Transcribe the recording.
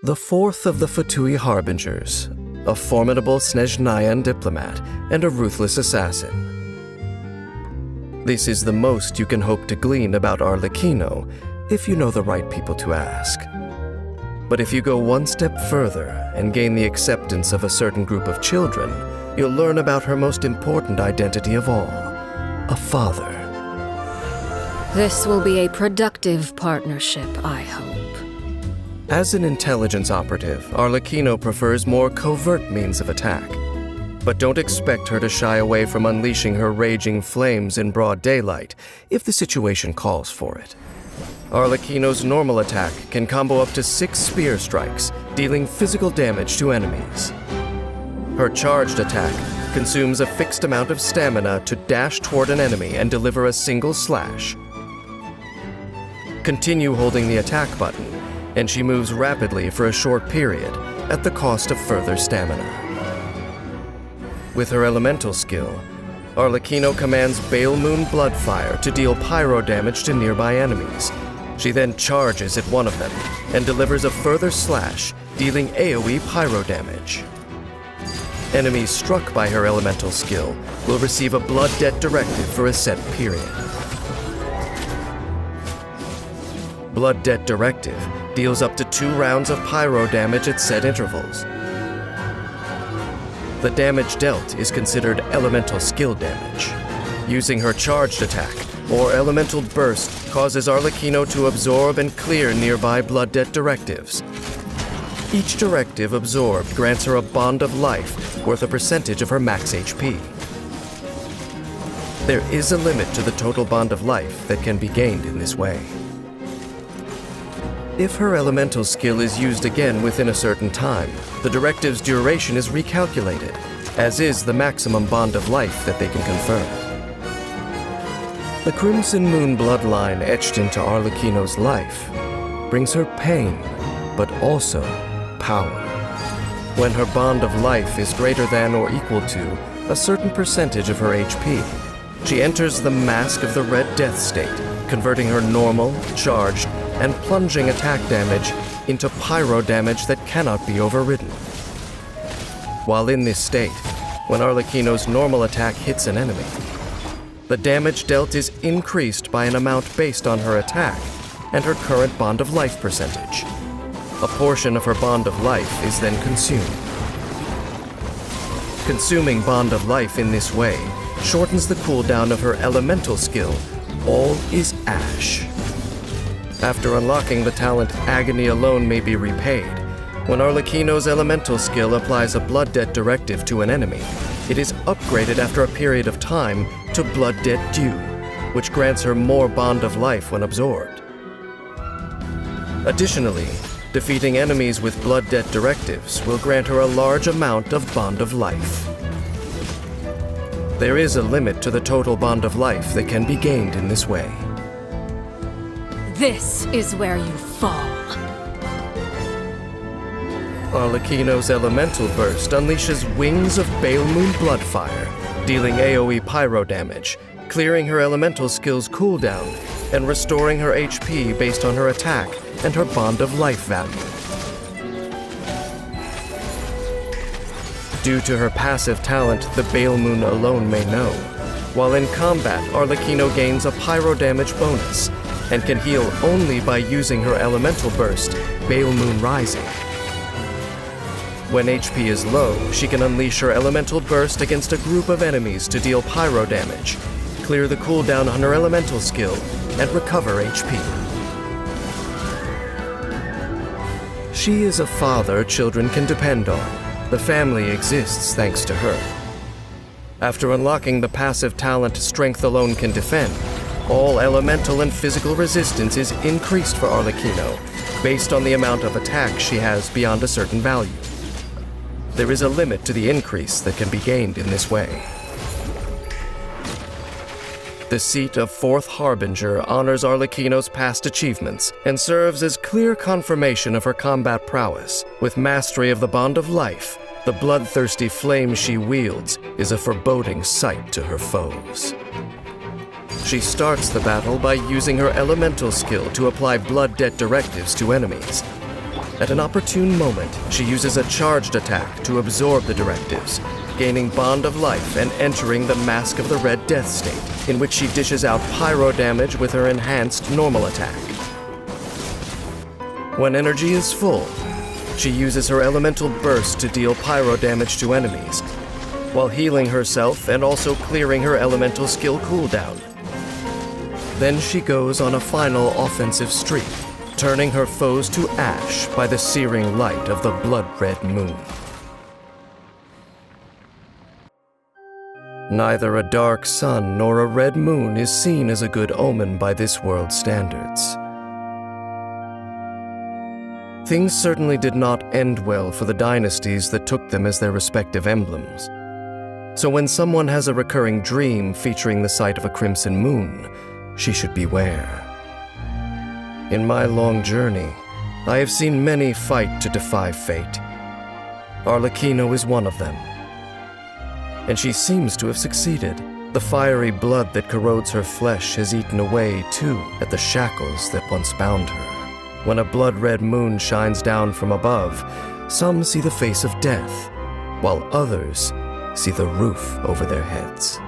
The fourth of the Fatui Harbingers, a formidable Snezhnayan diplomat and a ruthless assassin. This is the most you can hope to glean about Arlecchino if you know the right people to ask. But if you go one step further and gain the acceptance of a certain group of children, you'll learn about her most important identity of all, a father. This will be a productive partnership, I hope. As an intelligence operative, Arlecchino prefers more covert means of attack. But don't expect her to shy away from unleashing her raging flames in broad daylight if the situation calls for it. Arlecchino's normal attack can combo up to 6 spear strikes, dealing physical damage to enemies. Her charged attack consumes a fixed amount of stamina to dash toward an enemy and deliver a single slash. Continue holding the attack button, and she moves rapidly for a short period at the cost of further stamina. With her elemental skill, Arlecchino commands Bale Moon Bloodfire to deal pyro damage to nearby enemies. She then charges at one of them and delivers a further slash, dealing AoE pyro damage. Enemies struck by her elemental skill will receive a Blood Debt directive for a set period. Blood Debt directive deals up to 2 rounds of pyro damage at set intervals. The damage dealt is considered elemental skill damage. Using her charged attack, or elemental burst, causes Arlecchino to absorb and clear nearby Blood Debt directives. Each directive absorbed grants her a bond of life worth a percentage of her max HP. There is a limit to the total bond of life that can be gained in this way. If her elemental skill is used again within a certain time, the directive's duration is recalculated, as is the maximum bond of life that they can confer. The Crimson Moon bloodline etched into Arlecchino's life brings her pain, but also power. When her bond of life is greater than or equal to a certain percentage of her HP, she enters the Mask of the Red Death state, converting her normal, charged, and plunging attack damage into pyro damage that cannot be overridden. While in this state, when Arlecchino's normal attack hits an enemy, the damage dealt is increased by an amount based on her attack and her current bond of life percentage. A portion of her bond of life is then consumed. Consuming bond of life in this way shortens the cooldown of her elemental skill, All is Ash. After unlocking the talent Agony Alone May Be Repaid, when Arlecchino's elemental skill applies a Blood Debt directive to an enemy, it is upgraded after a period of time to Blood Debt Due, which grants her more bond of life when absorbed. Additionally, defeating enemies with Blood Debt directives will grant her a large amount of bond of life. There is a limit to the total bond of life that can be gained in this way. This is where you fall. Arlecchino's elemental burst unleashes Wings of Bale Moon Bloodfire, dealing AoE pyro damage, clearing her elemental skill's cooldown, and restoring her HP based on her attack and her bond of life value. Due to her passive talent, the Bale Moon Alone May Know, while in combat, Arlecchino gains a pyro damage bonus, and can heal only by using her elemental burst, Bale Moon Rising. When HP is low, she can unleash her elemental burst against a group of enemies to deal pyro damage, clear the cooldown on her elemental skill, and recover HP. She is a father children can depend on. The family exists thanks to her. After unlocking the passive talent Strength Alone Can Defend, all elemental and physical resistance is increased for Arlecchino, based on the amount of attack she has beyond a certain value. There is a limit to the increase that can be gained in this way. The seat of Fourth Harbinger honors Arlecchino's past achievements and serves as clear confirmation of her combat prowess. With mastery of the Bond of Life, the bloodthirsty flame she wields is a foreboding sight to her foes. She starts the battle by using her elemental skill to apply Blood Debt directives to enemies. At an opportune moment, she uses a charged attack to absorb the directives, gaining Bond of Life and entering the Mask of the Red Death state, in which she dishes out pyro damage with her enhanced normal attack. When energy is full, she uses her elemental burst to deal pyro damage to enemies, while healing herself and also clearing her elemental skill cooldown. Then she goes on a final offensive streak, turning her foes to ash by the searing light of the blood-red moon. Neither a dark sun nor a red moon is seen as a good omen by this world's standards. Things certainly did not end well for the dynasties that took them as their respective emblems. So when someone has a recurring dream featuring the sight of a crimson moon, she should beware. In my long journey, I have seen many fight to defy fate. Arlecchino is one of them. And she seems to have succeeded. The fiery blood that corrodes her flesh has eaten away, too, at the shackles that once bound her. When a blood-red moon shines down from above, some see the face of death, while others see the roof over their heads.